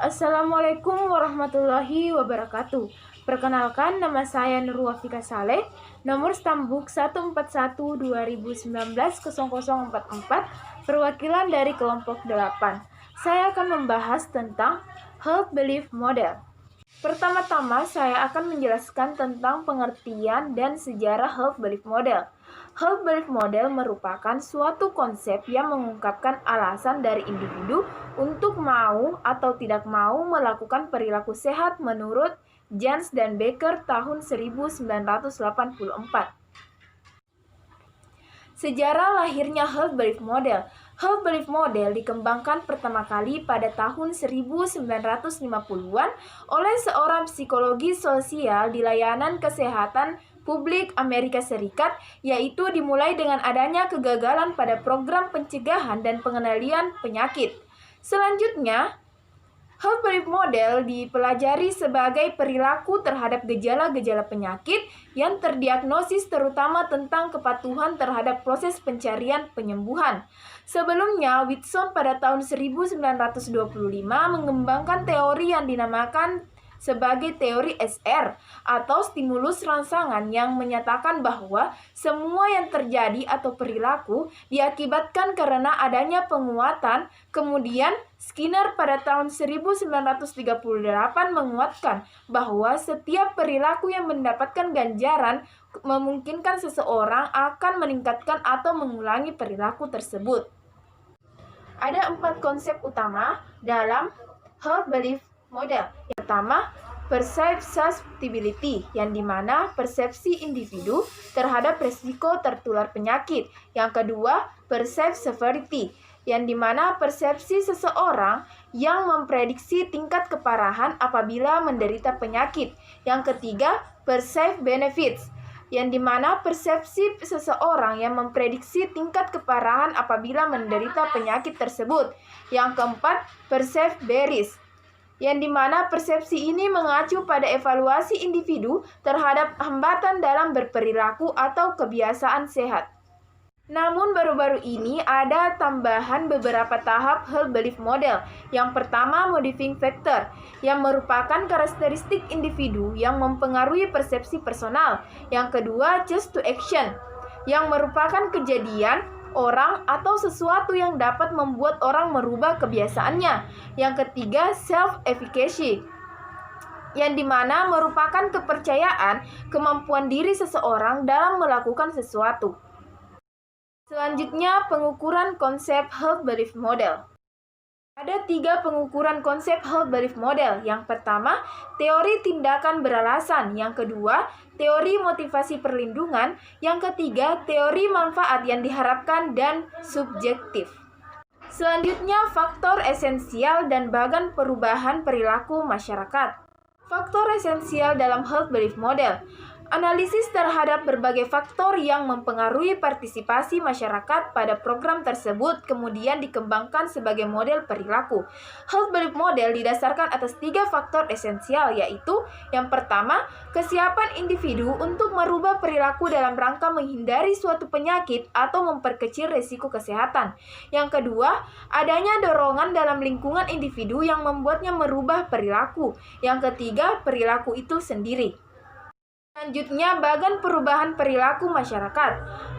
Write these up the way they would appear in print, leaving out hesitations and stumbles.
Assalamualaikum warahmatullahi wabarakatuh. Perkenalkan, nama saya Nurul Wafika Saleh, nomor stambuk 141-2019-0044, perwakilan dari kelompok 8. Saya akan membahas tentang Health Belief Model. Pertama-tama, saya akan menjelaskan tentang pengertian dan sejarah Health Belief Model. Health Belief Model merupakan suatu konsep yang mengungkapkan alasan dari individu untuk mau atau tidak mau melakukan perilaku sehat menurut Jans dan Becker tahun 1984. Sejarah lahirnya Health Belief Model. Health Belief Model dikembangkan pertama kali pada tahun 1950-an oleh seorang psikologi sosial di layanan kesehatan publik Amerika Serikat, yaitu dimulai dengan adanya kegagalan pada program pencegahan dan pengendalian penyakit. Selanjutnya, Health Belief Model dipelajari sebagai perilaku terhadap gejala-gejala penyakit yang terdiagnosis, terutama tentang kepatuhan terhadap proses pencarian penyembuhan. Sebelumnya, Whitson pada tahun 1925 mengembangkan teori yang dinamakan sebagai teori SR atau stimulus rangsangan, yang menyatakan bahwa semua yang terjadi atau perilaku diakibatkan karena adanya penguatan. Kemudian Skinner pada tahun 1938 menguatkan bahwa setiap perilaku yang mendapatkan ganjaran memungkinkan seseorang akan meningkatkan atau mengulangi perilaku tersebut. Ada 4 konsep utama dalam Health Belief Model. Yang pertama, perceptibility, yang dimana persepsi individu terhadap resiko tertular penyakit. Yang kedua, perceptibility, yang dimana persepsi seseorang yang memprediksi tingkat keparahan apabila menderita penyakit. Yang ketiga, perceived benefits, yang dimana persepsi seseorang yang memprediksi tingkat keparahan apabila menderita penyakit tersebut. Yang keempat, perceived barriers, yang dimana persepsi ini mengacu pada evaluasi individu terhadap hambatan dalam berperilaku atau kebiasaan sehat. Namun baru-baru ini ada tambahan beberapa tahap Health Belief Model. Yang pertama, modifying factor, yang merupakan karakteristik individu yang mempengaruhi persepsi personal. Yang kedua, choice to action, yang merupakan kejadian orang atau sesuatu yang dapat membuat orang merubah kebiasaannya. Yang ketiga, self-efficacy, yang dimana merupakan kepercayaan kemampuan diri seseorang dalam melakukan sesuatu. Selanjutnya, pengukuran konsep Health Belief Model. Ada 3 pengukuran konsep Health Belief Model. Yang pertama, teori tindakan beralasan. Yang kedua, teori motivasi perlindungan. Yang ketiga, teori manfaat yang diharapkan dan subjektif. Selanjutnya, faktor esensial dan bagan perubahan perilaku masyarakat. Faktor esensial dalam Health Belief Model: analisis terhadap berbagai faktor yang mempengaruhi partisipasi masyarakat pada program tersebut, kemudian dikembangkan sebagai model perilaku. Health Belief Model didasarkan atas 3 faktor esensial, yaitu yang pertama, kesiapan individu untuk merubah perilaku dalam rangka menghindari suatu penyakit atau memperkecil risiko kesehatan. Yang kedua, adanya dorongan dalam lingkungan individu yang membuatnya merubah perilaku. Yang ketiga, perilaku itu sendiri. Selanjutnya, bagan perubahan perilaku masyarakat.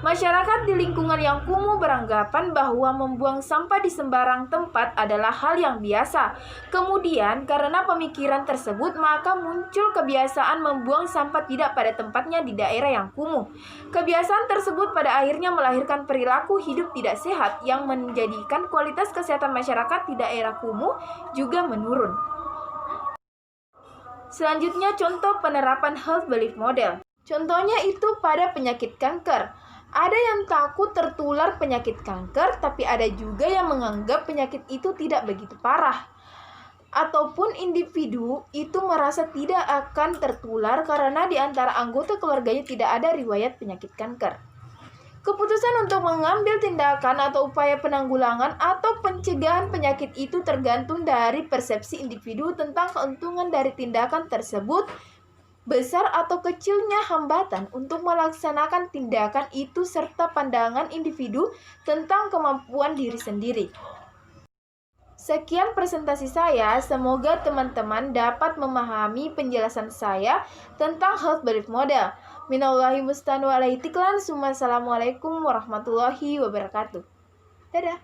Masyarakat di lingkungan yang kumuh beranggapan bahwa membuang sampah di sembarang tempat adalah hal yang biasa. Kemudian, karena pemikiran tersebut, maka muncul kebiasaan membuang sampah tidak pada tempatnya di daerah yang kumuh. Kebiasaan tersebut pada akhirnya melahirkan perilaku hidup tidak sehat yang menjadikan kualitas kesehatan masyarakat di daerah kumuh juga menurun. Selanjutnya, contoh penerapan Health Belief Model. Contohnya itu pada penyakit kanker. Ada yang takut tertular penyakit kanker, tapi ada juga yang menganggap penyakit itu tidak begitu parah. Ataupun individu itu merasa tidak akan tertular karena di antara anggota keluarganya tidak ada riwayat penyakit kanker. Keputusan untuk mengambil tindakan atau upaya penanggulangan atau pencegahan penyakit itu tergantung dari persepsi individu tentang keuntungan dari tindakan tersebut. Besar atau kecilnya hambatan untuk melaksanakan tindakan itu serta pandangan individu tentang kemampuan diri sendiri. Sekian presentasi saya, semoga teman-teman dapat memahami penjelasan saya tentang Health Belief Model. Minallahi musta'an wa alaihi tiklan. Assalamualaikum warahmatullahi wabarakatuh. Dadah.